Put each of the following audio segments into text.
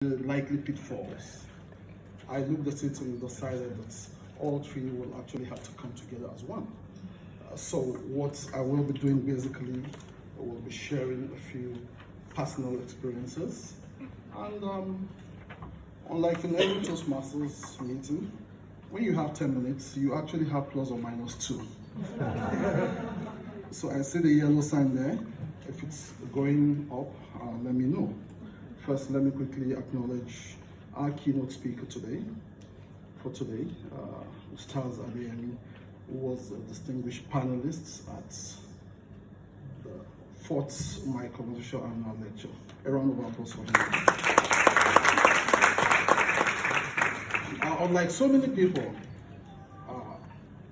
the likely pitfalls. I looked at it and decided that all three will actually have to come together as one. So what I will be doing basically, I will be sharing a few personal experiences. And unlike in every Toastmasters meeting, when you have 10 minutes, you actually have plus or minus 2. So I see the yellow sign there. If it's going up, let me know. First, let me quickly acknowledge our keynote speaker today, Ustaz Adeyemi, who was a distinguished panelist at the 4th Mike Omotosho annual lecture. A round of applause for him. Unlike so many people,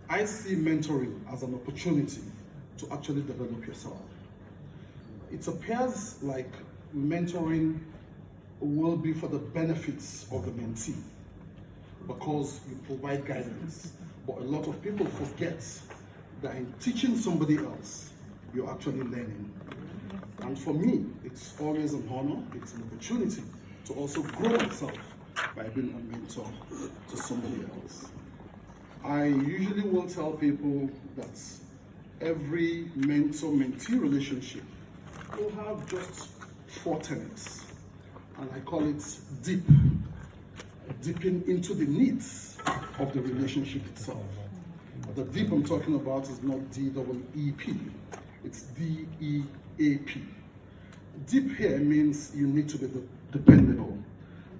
I see mentoring as an opportunity to actually develop yourself. It appears like mentoring will be for the benefits of the mentee because you provide guidance. But a lot of people forget that in teaching somebody else, you're actually learning. And for me, it's always an honor, it's an opportunity to also grow myself by being a mentor to somebody else. I usually will tell people that every mentor-mentee relationship will have just 4 tenets. And I call it dipping into the needs of the relationship itself. The deep I'm talking about is not D-E-E-P, it's D-E-A-P. Deep here means you need to be dependable.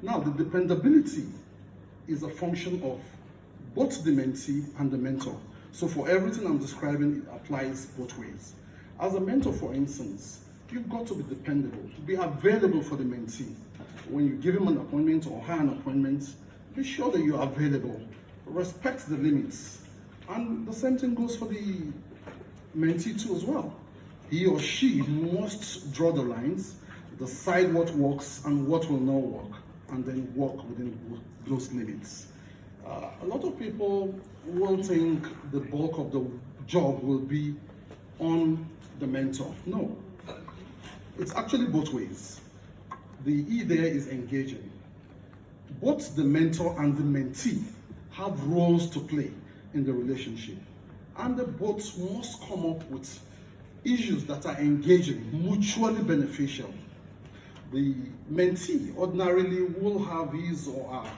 Now, the dependability is a function of both the mentee and the mentor. So for everything I'm describing, it applies both ways. As a mentor, for instance, you've got to be dependable, to be available for the mentee. When you give him an appointment or her an appointment, be sure that you are available. Respect the limits. And the same thing goes for the mentee too as well. He or she must draw the lines, decide what works and what will not work, and then work within those limits. A lot of people will think the bulk of the job will be on the mentor. No, it's actually both ways. The E there is engaging. Both the mentor and the mentee have roles to play in the relationship, and they both must come up with issues that are engaging, mutually beneficial. The mentee ordinarily will have his or her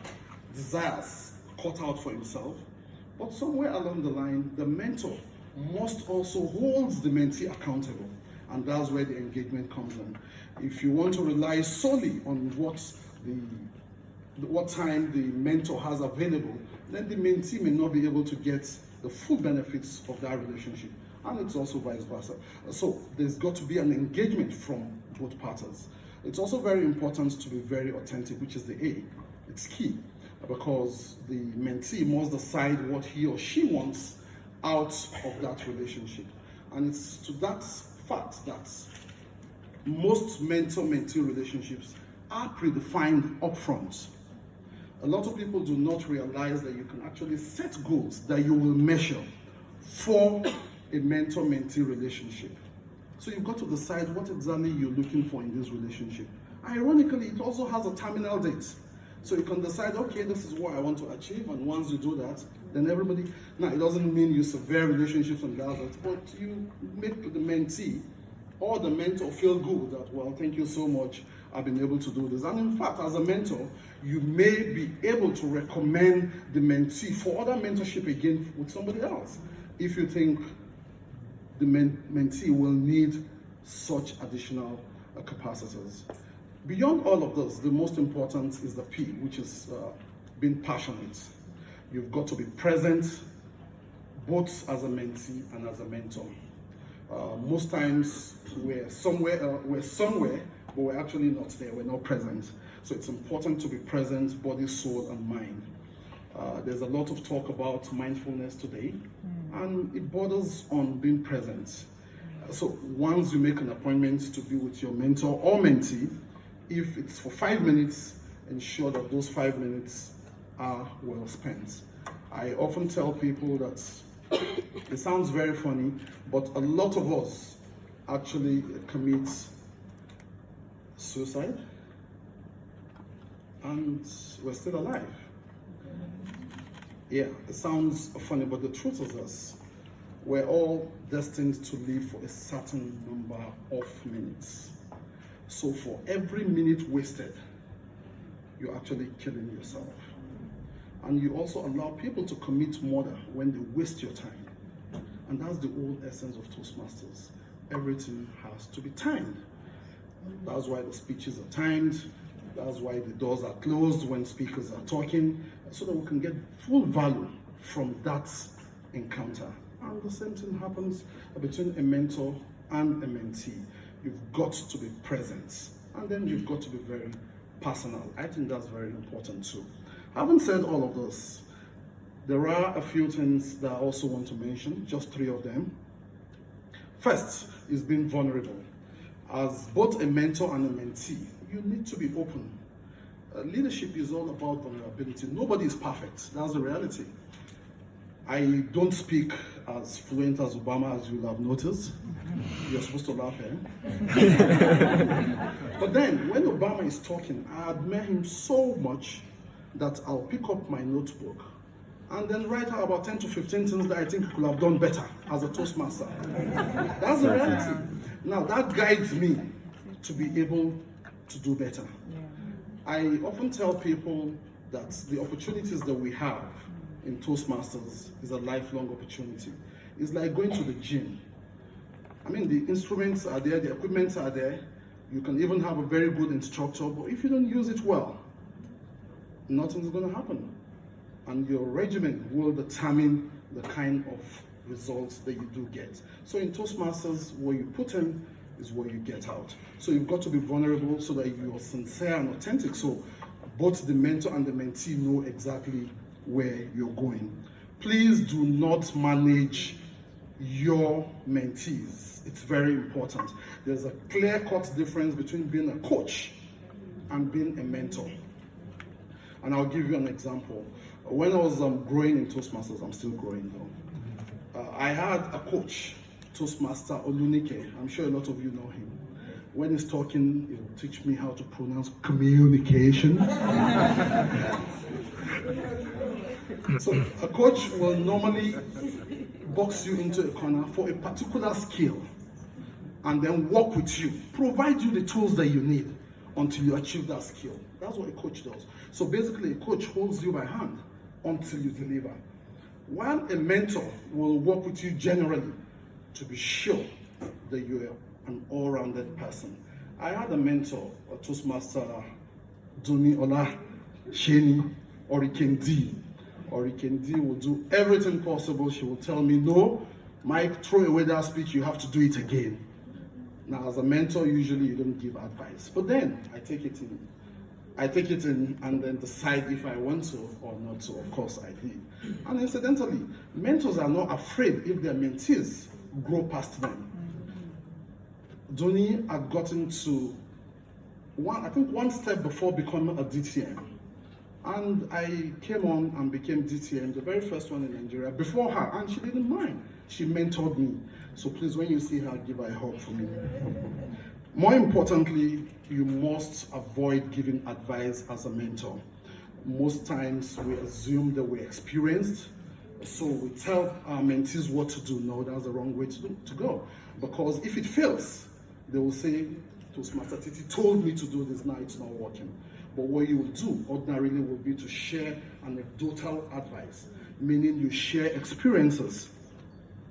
desires cut out for himself, but somewhere along the line, the mentor must also hold the mentee accountable, and that's where the engagement comes in. If you want to rely solely on what time the mentor has available, then the mentee may not be able to get the full benefits of that relationship, and it's also vice versa. So there's got to be an engagement from both parties. It's also very important to be very authentic, which is the A. It's key, because the mentee must decide what he or she wants out of that relationship. And it's to that fact that most mentor-mentee relationships are predefined upfront. A lot of people do not realize that you can actually set goals that you will measure for a mentor-mentee relationship. So you've got to decide what exactly you're looking for in this relationship. Ironically, it also has a terminal date. So you can decide, okay, this is what I want to achieve, and once you do that, then everybody, now it doesn't mean you sever relationships and that, but you make the mentee or the mentor feel good that, well, thank you so much, I've been able to do this. And in fact, as a mentor, you may be able to recommend the mentee for other mentorship again with somebody else, if you think the mentee will need such additional capacities. Beyond all of this, the most important is the P, which is being passionate. You've got to be present, both as a mentee and as a mentor. Most times we're somewhere, but we're actually not there, we're not present. So it's important to be present, body, soul, and mind. There's a lot of talk about mindfulness today, and it borders on being present. So once you make an appointment to be with your mentor or mentee, if it's for 5 minutes, ensure that those 5 minutes are well spent. I often tell people that it sounds very funny, but a lot of us actually commit suicide and we're still alive. Yeah, it sounds funny, but the truth is this. We're all destined to live for a certain number of minutes. So for every minute wasted, you're actually killing yourself. And you also allow people to commit murder when they waste your time. And that's the whole essence of Toastmasters. Everything has to be timed. That's why the speeches are timed. That's why the doors are closed when speakers are talking, so that we can get full value from that encounter. And the same thing happens between a mentor and a mentee. You've got to be present, and then you've got to be very personal. I think that's very important too. Having said all of this, there are a few things that I also want to mention, just 3 of them. First is being vulnerable. As both a mentor and a mentee, you need to be open. Leadership is all about vulnerability. Nobody is perfect. That's the reality. I don't speak as fluent as Obama, as you'll have noticed. You're supposed to laugh, eh? But then, when Obama is talking, I admire him so much that I'll pick up my notebook and then write out about 10 to 15 things that I think he could have done better as a Toastmaster. That's the reality. Now, that guides me to be able to do better. I often tell people that the opportunities that we have in Toastmasters is a lifelong opportunity. It's like going to the gym. I mean, the instruments are there, the equipment are there. You can even have a very good instructor, but if you don't use it well, nothing's going to happen. And your regimen will determine the kind of results that you do get. So in Toastmasters, what you put in is what you get out. So you've got to be vulnerable so that you're sincere and authentic. So both the mentor and the mentee know exactly where you're going. Please do not manage your mentees. It's very important. There's a clear-cut difference between being a coach and being a mentor. And I'll give you an example. When I was growing in Toastmasters, I'm still growing though, I had a coach, Toastmaster Olunike. I'm sure a lot of you know him. When he's talking, he will teach me how to pronounce communication. So a coach will normally box you into a corner for a particular skill and then work with you, provide you the tools that you need until you achieve that skill. That's what a coach does. So basically, a coach holds you by hand until you deliver. While a mentor will work with you generally to be sure that you're an all-rounded person. I had a mentor, a Toastmaster, Doni Ola Sheni, Hurricane D. Hurricane D will do everything possible. She will tell me, no, Mike, throw away that speech, you have to do it again. Now, as a mentor, usually you don't give advice, but then I take it in and then decide if I want to or not to. Of course, I did. And incidentally, mentors are not afraid if their mentees grow past them. Doni had gotten to one step before becoming a DTM. And I came on and became DTM, the very first one in Nigeria, before her, and she didn't mind. She mentored me. So please, when you see her, give her a hug for me. More importantly, you must avoid giving advice as a mentor. Most times we assume that we're experienced, so we tell our mentees what to do. No, that's the wrong way to go. Because if it fails, they will say, Toastmaster Titi told me to do this, now it's not working. But what you will do ordinarily will be to share anecdotal advice, meaning you share experiences,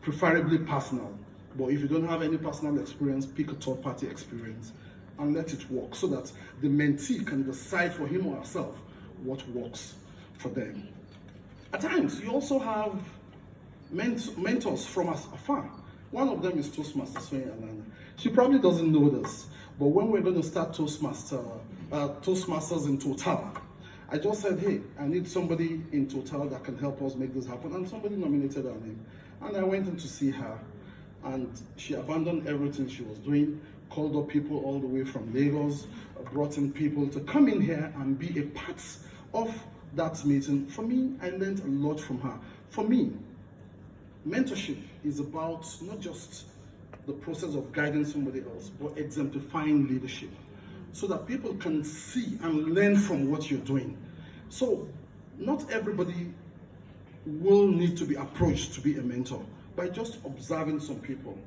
preferably personal. But if you don't have any personal experience, pick a third-party experience and let it work so that the mentee can decide for him or herself what works for them. At times, you also have mentors from afar. One of them is Toastmaster Sonye Allanah. She probably doesn't know this, but when we're going to start Toastmasters in Total, I just said, hey, I need somebody in Total that can help us make this happen, and somebody nominated her name. And I went in to see her, and she abandoned everything she was doing, called up people all the way from Lagos, brought in people to come in here and be a part of that meeting. For me, I learned a lot from her. For me, mentorship is about not just the process of guiding somebody else, but exemplifying leadership. so that people can see and learn from what you're doing. So not everybody will need to be approached to be a mentor. By just observing some people,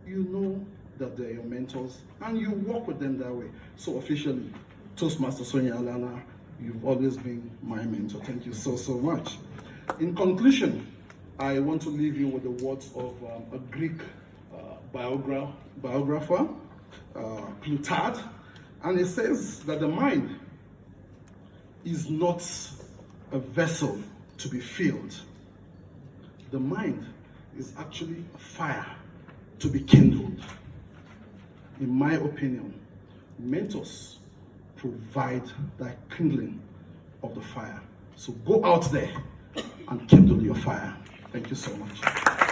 you know that they're your mentors and you work with them that way. So officially, Toastmaster Sonye Allanah, you've always been my mentor. Thank you so, so much. In conclusion, I want to leave you with the words of a Greek biographer, Plutarch, and it says that the mind is not a vessel to be filled. The mind is actually a fire to be kindled. In my opinion, mentors provide that kindling of the fire. So go out there and kindle your fire. Thank you so much.